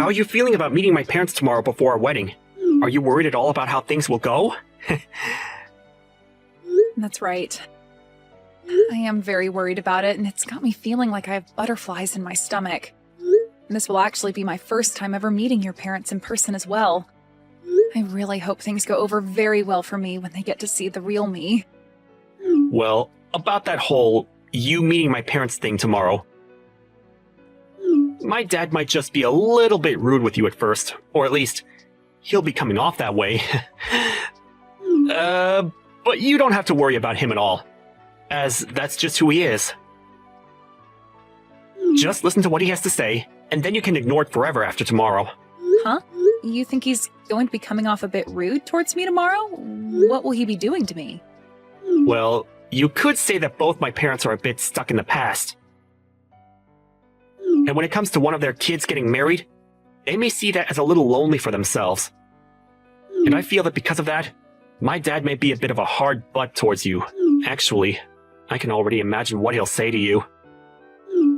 How are you feeling about meeting my parents tomorrow before our wedding? Are you worried at all about how things will go? That's right. I am very worried about it, and it's got me feeling like I have butterflies in my stomach. And this will actually be my first time ever meeting your parents in person as well. I really hope things go over very well for me when they get to see the real me. Well, about that whole you meeting my parents thing tomorrow. My dad might just be a little bit rude with you at first, or at least he'll be coming off that way. But you don't have to worry about him at all, as that's just who he is. Just listen to what he has to say, and then you can ignore it forever after tomorrow. Huh? You think he's going to be coming off a bit rude towards me tomorrow? What will he be doing to me? Well, you could say that both my parents are a bit stuck in the past. And when it comes to one of their kids getting married, they may see that as a little lonely for themselves. And I feel that because of that, my dad may be a bit of a hard butt towards you. Actually, I can already imagine what he'll say to you.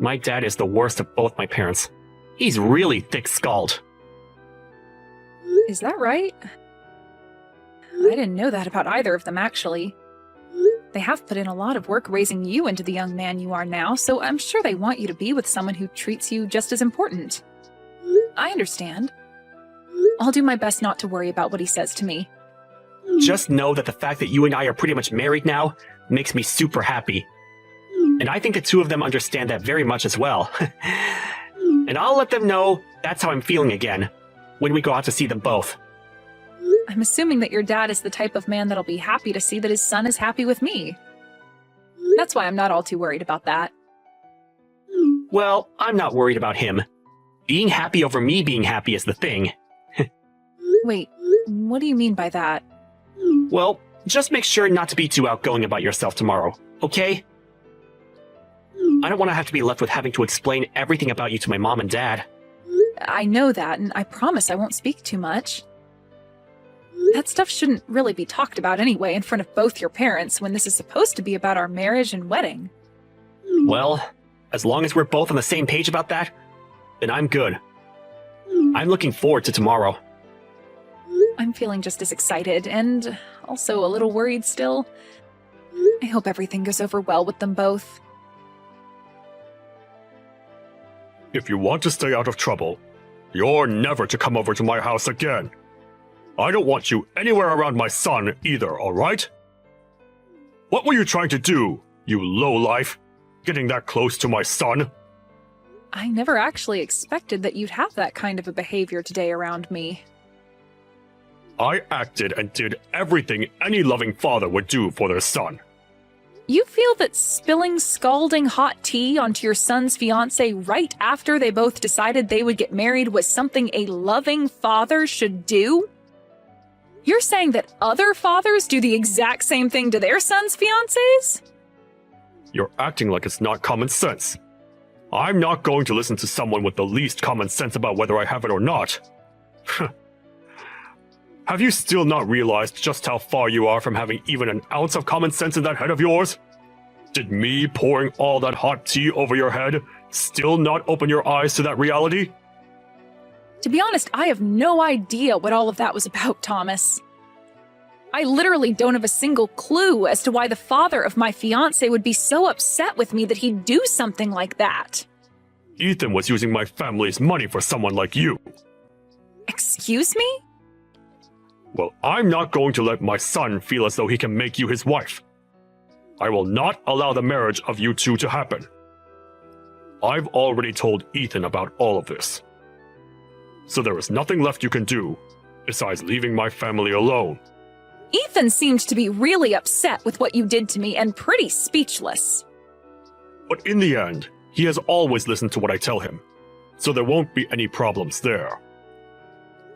My dad is the worst of both my parents. He's really thick-skulled. Is that right? I didn't know that about either of them, actually. They have put in a lot of work raising you into the young man you are now, so I'm sure they want you to be with someone who treats you just as important. I understand. I'll do my best not to worry about what he says to me. Just know that the fact that you and I are pretty much married now makes me super happy. And I think the two of them understand that very much as well. And I'll let them know that's how I'm feeling again, when we go out to see them both. I'm assuming that your dad is the type of man that'll be happy to see that his son is happy with me. That's why I'm not all too worried about that. Well, I'm not worried about him. Being happy over me being happy is the thing. Wait, what do you mean by that? Well, just make sure not to be too outgoing about yourself tomorrow, okay? I don't want to have to be left with having to explain everything about you to my mom and dad. I know that, and I promise I won't speak too much. That stuff shouldn't really be talked about anyway in front of both your parents when this is supposed to be about our marriage and wedding. Well, as long as we're both on the same page about that, then I'm good. I'm looking forward to tomorrow. I'm feeling just as excited, and also a little worried still. I hope everything goes over well with them both. If you want to stay out of trouble, you're never to come over to my house again. I don't want you anywhere around my son either, alright? What were you trying to do, you lowlife? Getting that close to my son? I never actually expected that you'd have that kind of a behavior today around me. I acted and did everything any loving father would do for their son. You feel that spilling scalding hot tea onto your son's fiancé right after they both decided they would get married was something a loving father should do? You're saying that other fathers do the exact same thing to their sons' fiancés? You're acting like it's not common sense. I'm not going to listen to someone with the least common sense about whether I have it or not. Have you still not realized just how far you are from having even an ounce of common sense in that head of yours? Did me pouring all that hot tea over your head still not open your eyes to that reality? To be honest, I have no idea what all of that was about, Thomas. I literally don't have a single clue as to why the father of my fiancé would be so upset with me that he'd do something like that. Ethan was using my family's money for someone like you. Excuse me? Well, I'm not going to let my son feel as though he can make you his wife. I will not allow the marriage of you two to happen. I've already told Ethan about all of this. So there is nothing left you can do besides leaving my family alone. Ethan seemed to be really upset with what you did to me and pretty speechless. But in the end, he has always listened to what I tell him, so there won't be any problems there.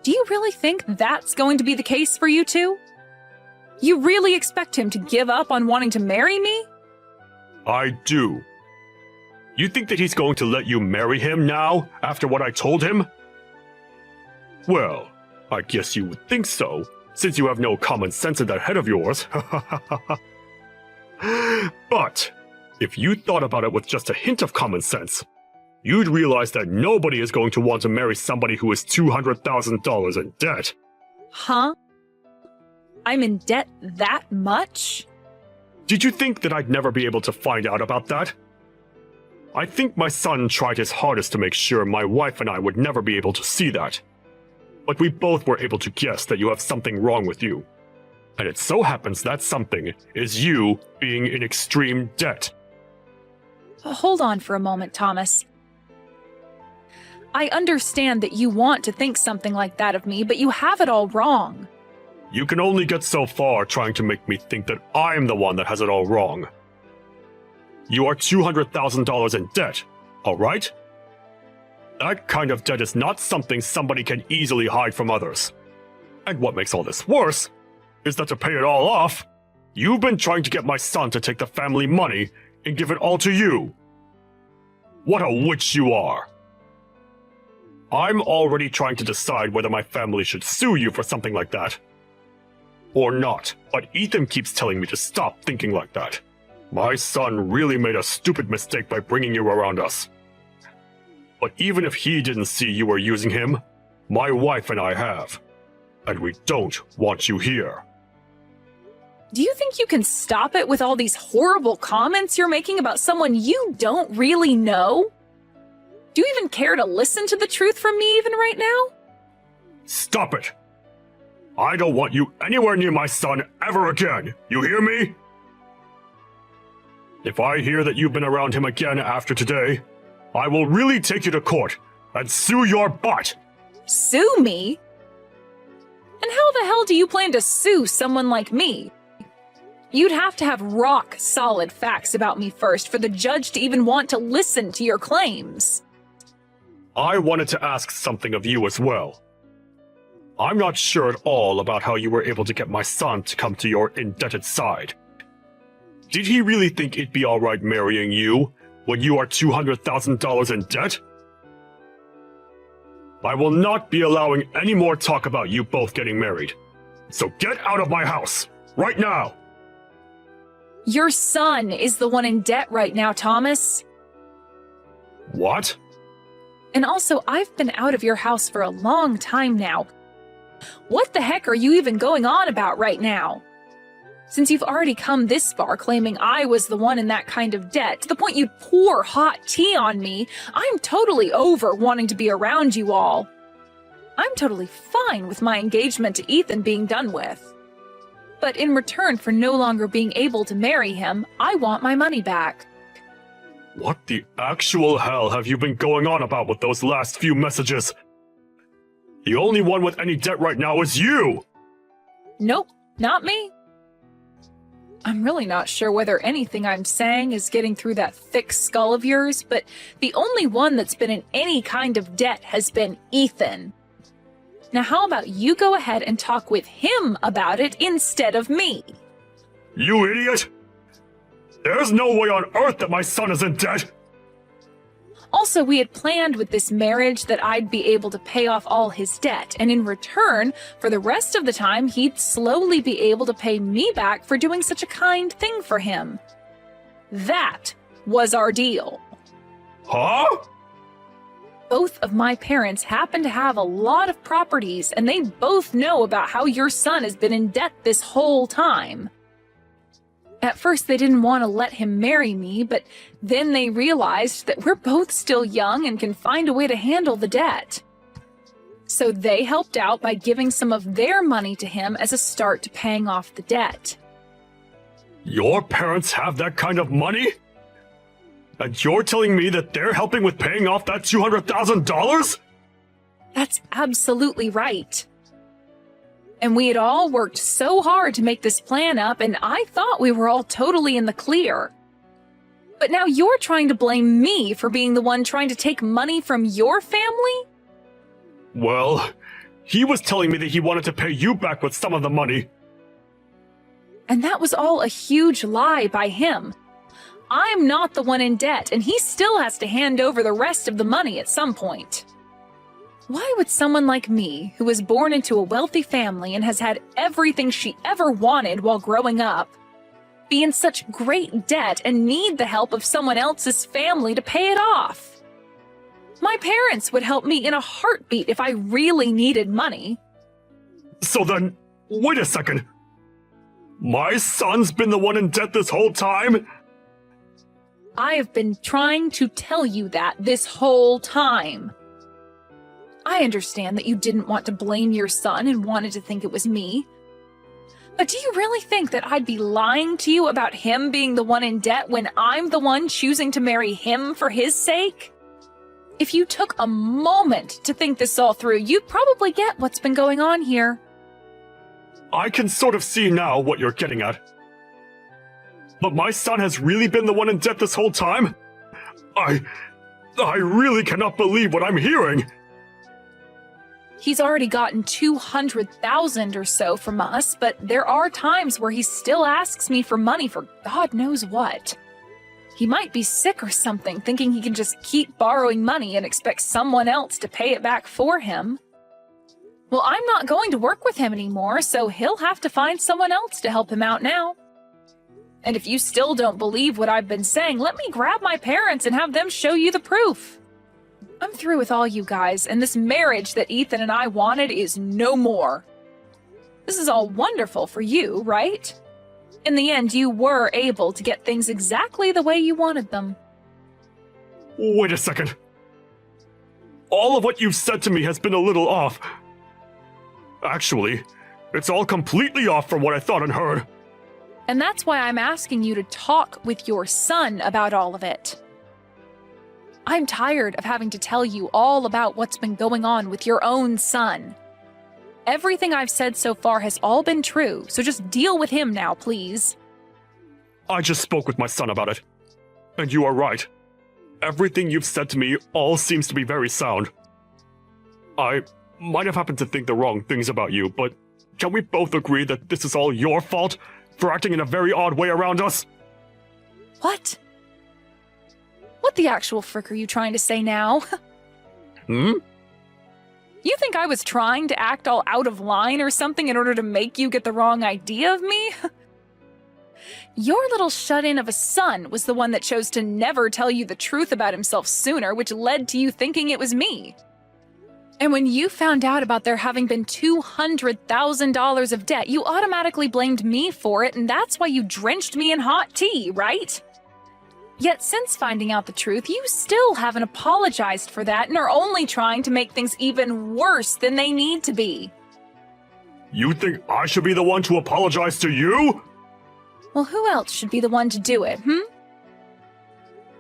Do you really think that's going to be the case for you two? You really expect him to give up on wanting to marry me? I do. You think that he's going to let you marry him now, after what I told him? Well, I guess you would think so, since you have no common sense in that head of yours. But, if you thought about it with just a hint of common sense, you'd realize that nobody is going to want to marry somebody who is $200,000 in debt. Huh? I'm in debt that much? Did you think that I'd never be able to find out about that? I think my son tried his hardest to make sure my wife and I would never be able to see that. But we both were able to guess that you have something wrong with you. And it so happens that something is you being in extreme debt. Hold on for a moment, Thomas. I understand that you want to think something like that of me, but you have it all wrong. You can only get so far trying to make me think that I'm the one that has it all wrong. You are $200,000 in debt, all right? That kind of debt is not something somebody can easily hide from others. And what makes all this worse is that to pay it all off, you've been trying to get my son to take the family money and give it all to you. What a witch you are! I'm already trying to decide whether my family should sue you for something like that. Or not, but Ethan keeps telling me to stop thinking like that. My son really made a stupid mistake by bringing you around us. But even if he didn't see you were using him, my wife and I have. And we don't want you here. Do you think you can stop it with all these horrible comments you're making about someone you don't really know? Do you even care to listen to the truth from me even right now? Stop it! I don't want you anywhere near my son ever again, you hear me? If I hear that you've been around him again after today, I will really take you to court and sue your butt! Sue me? And how the hell do you plan to sue someone like me? You'd have to have rock-solid facts about me first for the judge to even want to listen to your claims. I wanted to ask something of you as well. I'm not sure at all about how you were able to get my son to come to your indebted side. Did he really think it'd be alright marrying you when you are $200,000 in debt? I will not be allowing any more talk about you both getting married. So get out of my house, right now! Your son is the one in debt right now, Thomas. What? And also, I've been out of your house for a long time now. What the heck are you even going on about right now? Since you've already come this far claiming I was the one in that kind of debt, to the point you'd pour hot tea on me, I'm totally over wanting to be around you all. I'm totally fine with my engagement to Ethan being done with. But in return for no longer being able to marry him, I want my money back. What the actual hell have you been going on about with those last few messages? The only one with any debt right now is you! Nope, not me. I'm really not sure whether anything I'm saying is getting through that thick skull of yours, but the only one that's been in any kind of debt has been Ethan. Now how about you go ahead and talk with him about it instead of me? You idiot! There's no way on earth that my son is in debt! Also, we had planned with this marriage that I'd be able to pay off all his debt, and in return, for the rest of the time, he'd slowly be able to pay me back for doing such a kind thing for him. That was our deal. Huh? Both of my parents happen to have a lot of properties, and they both know about how your son has been in debt this whole time. At first, they didn't want to let him marry me, but then they realized that we're both still young and can find a way to handle the debt. So they helped out by giving some of their money to him as a start to paying off the debt. Your parents have that kind of money? And you're telling me that they're helping with paying off that $200,000? That's absolutely right. And we had all worked so hard to make this plan up, and I thought we were all totally in the clear. But now you're trying to blame me for being the one trying to take money from your family? Well, he was telling me that he wanted to pay you back with some of the money. And that was all a huge lie by him. I'm not the one in debt, and he still has to hand over the rest of the money at some point. Why would someone like me, who was born into a wealthy family and has had everything she ever wanted while growing up, be in such great debt and need the help of someone else's family to pay it off? My parents would help me in a heartbeat if I really needed money. So then, wait a second. My son's been the one in debt this whole time? I have been trying to tell you that this whole time. I understand that you didn't want to blame your son and wanted to think it was me. But do you really think that I'd be lying to you about him being the one in debt when I'm the one choosing to marry him for his sake? If you took a moment to think this all through, you'd probably get what's been going on here. I can sort of see now what you're getting at. But my son has really been the one in debt this whole time? I really cannot believe what I'm hearing. He's already gotten $200,000 or so from us, but there are times where he still asks me for money for God knows what. He might be sick or something, thinking he can just keep borrowing money and expect someone else to pay it back for him. Well, I'm not going to work with him anymore, so he'll have to find someone else to help him out now. And if you still don't believe what I've been saying, let me grab my parents and have them show you the proof. I'm through with all you guys, and this marriage that Ethan and I wanted is no more. This is all wonderful for you, right? In the end, you were able to get things exactly the way you wanted them. Wait a second. All of what you've said to me has been a little off. Actually, it's all completely off from what I thought and heard. And that's why I'm asking you to talk with your son about all of it. I'm tired of having to tell you all about what's been going on with your own son. Everything I've said so far has all been true, so just deal with him now, please. I just spoke with my son about it. And you are right. Everything you've said to me all seems to be very sound. I might have happened to think the wrong things about you, but can we both agree that this is all your fault for acting in a very odd way around us? What? What the actual frick are you trying to say now? You think I was trying to act all out of line or something in order to make you get the wrong idea of me? Your little shut-in of a son was the one that chose to never tell you the truth about himself sooner, which led to you thinking it was me. And when you found out about there having been $200,000 of debt, you automatically blamed me for it, and that's why you drenched me in hot tea, right? Yet since finding out the truth, you still haven't apologized for that and are only trying to make things even worse than they need to be. You think I should be the one to apologize to you? Well, who else should be the one to do it,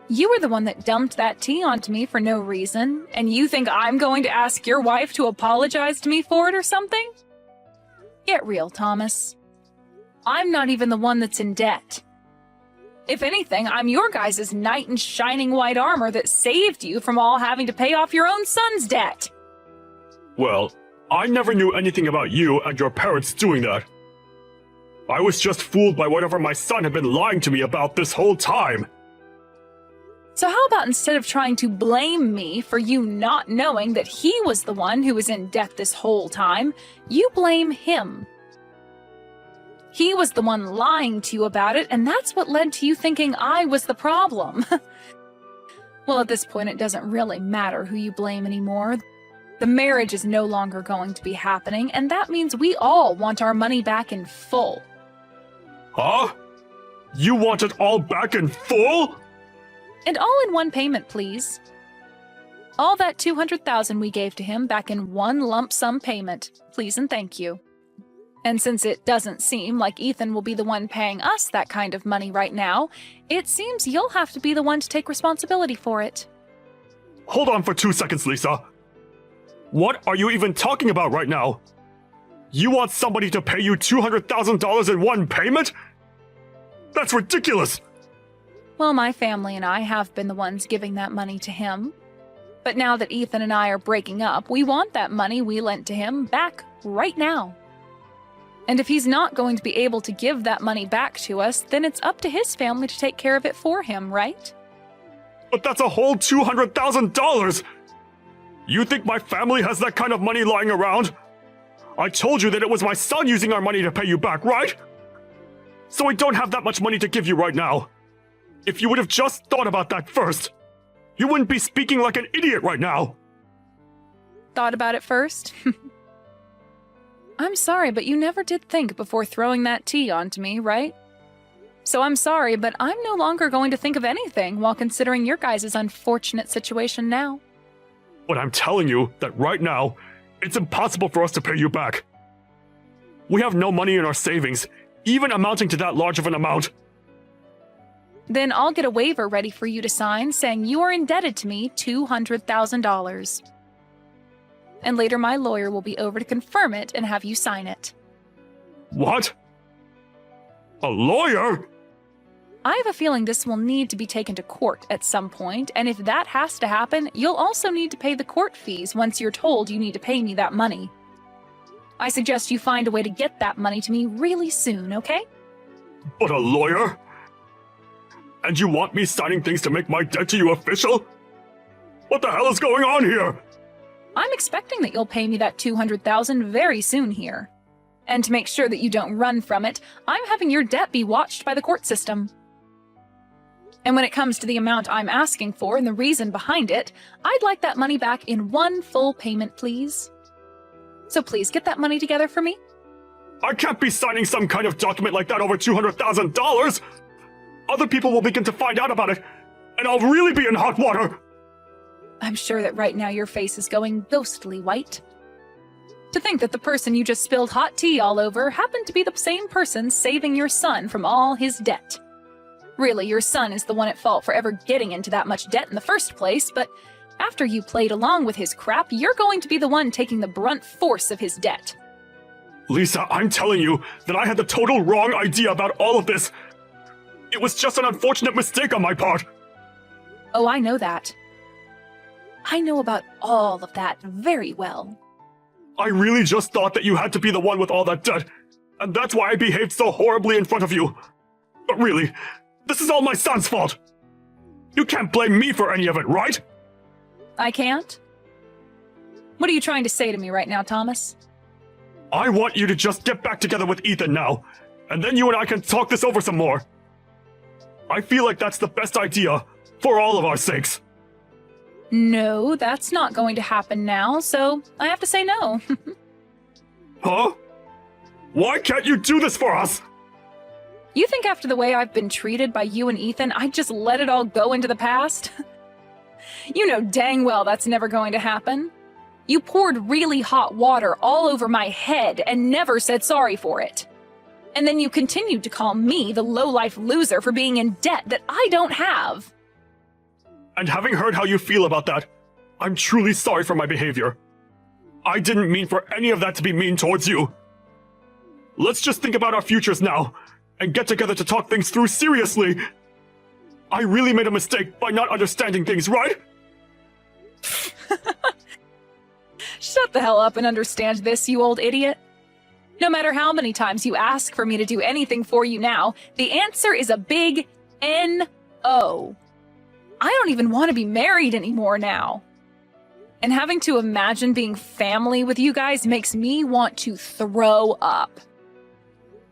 You were the one that dumped that tea onto me for no reason, and you think I'm going to ask your wife to apologize to me for it or something? Get real, Thomas. I'm not even the one that's in debt. If anything, I'm your guys' knight in shining white armor that saved you from all having to pay off your own son's debt. Well, I never knew anything about you and your parents doing that. I was just fooled by whatever my son had been lying to me about this whole time. So how about instead of trying to blame me for you not knowing that he was the one who was in debt this whole time, you blame him. He was the one lying to you about it, and that's what led to you thinking I was the problem. Well, at this point, it doesn't really matter who you blame anymore. The marriage is no longer going to be happening, and that means we all want our money back in full. Huh? You want it all back in full? And all in one payment, please. All that $200,000 we gave to him back in one lump sum payment, please and thank you. And since it doesn't seem like Ethan will be the one paying us that kind of money right now, it seems you'll have to be the one to take responsibility for it. Hold on for 2 seconds, Lisa. What are you even talking about right now? You want somebody to pay you $200,000 in one payment? That's ridiculous! Well, my family and I have been the ones giving that money to him. But now that Ethan and I are breaking up, we want that money we lent to him back right now. And if he's not going to be able to give that money back to us, then it's up to his family to take care of it for him, right? But that's a whole $200,000! You think my family has that kind of money lying around? I told you that it was my son using our money to pay you back, right? So I don't have that much money to give you right now. If you would have just thought about that first, You wouldn't be speaking like an idiot right now. Thought about it first? I'm sorry, but you never did think before throwing that tea onto me, right? So I'm sorry, but I'm no longer going to think of anything while considering your guys' unfortunate situation now. But I'm telling you that right now, it's impossible for us to pay you back. We have no money in our savings, even amounting to that large of an amount. Then I'll get a waiver ready for you to sign saying you are indebted to me $200,000. And later my lawyer will be over to confirm it and have you sign it. What? A lawyer? I have a feeling this will need to be taken to court at some point, and if that has to happen, you'll also need to pay the court fees once you're told you need to pay me that money. I suggest you find a way to get that money to me really soon, okay? But a lawyer? And you want me signing things to make my debt to you official? What the hell is going on here? I'm expecting that you'll pay me that $200,000 very soon here. And to make sure that you don't run from it, I'm having your debt be watched by the court system. And when it comes to the amount I'm asking for and the reason behind it, I'd like that money back in one full payment, please. So please get that money together for me. I can't be signing some kind of document like that over $200,000! Other people will begin to find out about it, and I'll really be in hot water! I'm sure that right now your face is going ghostly white. To think that the person you just spilled hot tea all over happened to be the same person saving your son from all his debt. Really, your son is the one at fault for ever getting into that much debt in the first place, but after you played along with his crap, you're going to be the one taking the brunt force of his debt. Lisa, I'm telling you that I had the total wrong idea about all of this. It was just an unfortunate mistake on my part. Oh, I know that. I know about all of that very well. I really just thought that you had to be the one with all that debt, and that's why I behaved so horribly in front of you. But really, this is all my son's fault. You can't blame me for any of it, right? I can't? What are you trying to say to me right now, Thomas? I want you to just get back together with Ethan now, and then you and I can talk this over some more. I feel like that's the best idea, for all of our sakes. No, that's not going to happen now, so I have to say no. Huh? Why can't you do this for us? You think after the way I've been treated by you and Ethan, I'd just let it all go into the past? You know dang well that's never going to happen. You poured really hot water all over my head and never said sorry for it. And then you continued to call me the low-life loser for being in debt that I don't have. And having heard how you feel about that, I'm truly sorry for my behavior. I didn't mean for any of that to be mean towards you. Let's just think about our futures now, and get together to talk things through seriously. I really made a mistake by not understanding things, right? Shut the hell up and understand this, you old idiot. No matter how many times you ask for me to do anything for you now, the answer is a big N-O. I don't even want to be married anymore now. And having to imagine being family with you guys makes me want to throw up.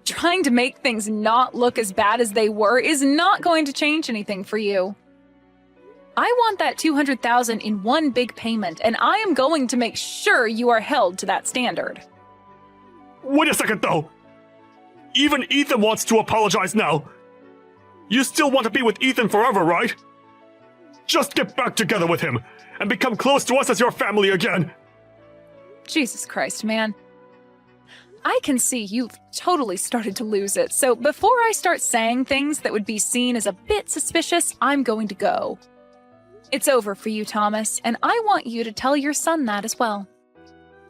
Trying to make things not look as bad as they were is not going to change anything for you. I want that $200,000 in one big payment, and I am going to make sure you are held to that standard. Wait a second, though. Even Ethan wants to apologize now. You still want to be with Ethan forever, right? Just get back together with him, and become close to us as your family again. Jesus Christ, man. I can see you've totally started to lose it, so before I start saying things that would be seen as a bit suspicious, I'm going to go. It's over for you, Thomas, and I want you to tell your son that as well.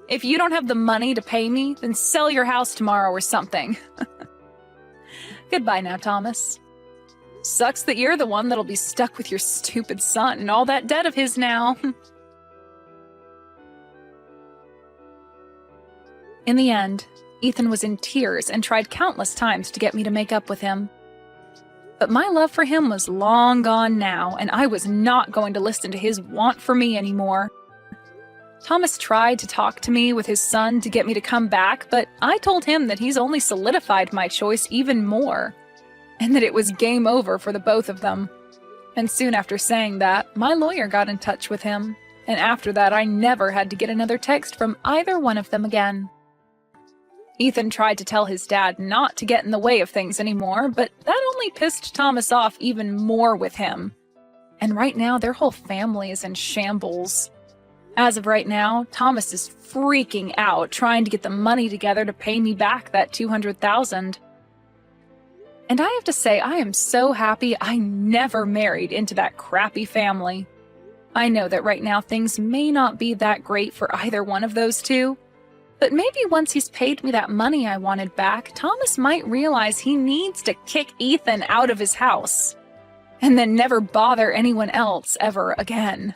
If you don't have the money to pay me, then sell your house tomorrow or something. Goodbye now, Thomas. Sucks that you're the one that'll be stuck with your stupid son and all that debt of his now. In the end, Ethan was in tears and tried countless times to get me to make up with him. But my love for him was long gone now, and I was not going to listen to his want for me anymore. Thomas tried to talk to me with his son to get me to come back, but I told him that he's only solidified my choice even more, and that it was game over for the both of them. And soon after saying that, my lawyer got in touch with him. And after that, I never had to get another text from either one of them again. Ethan tried to tell his dad not to get in the way of things anymore, but that only pissed Thomas off even more with him. And right now, their whole family is in shambles. As of right now, Thomas is freaking out, trying to get the money together to pay me back that $200,000. And I have to say, I am so happy I never married into that crappy family. I know that right now things may not be that great for either one of those two, but maybe once he's paid me that money I wanted back, Thomas might realize he needs to kick Ethan out of his house, and then never bother anyone else ever again.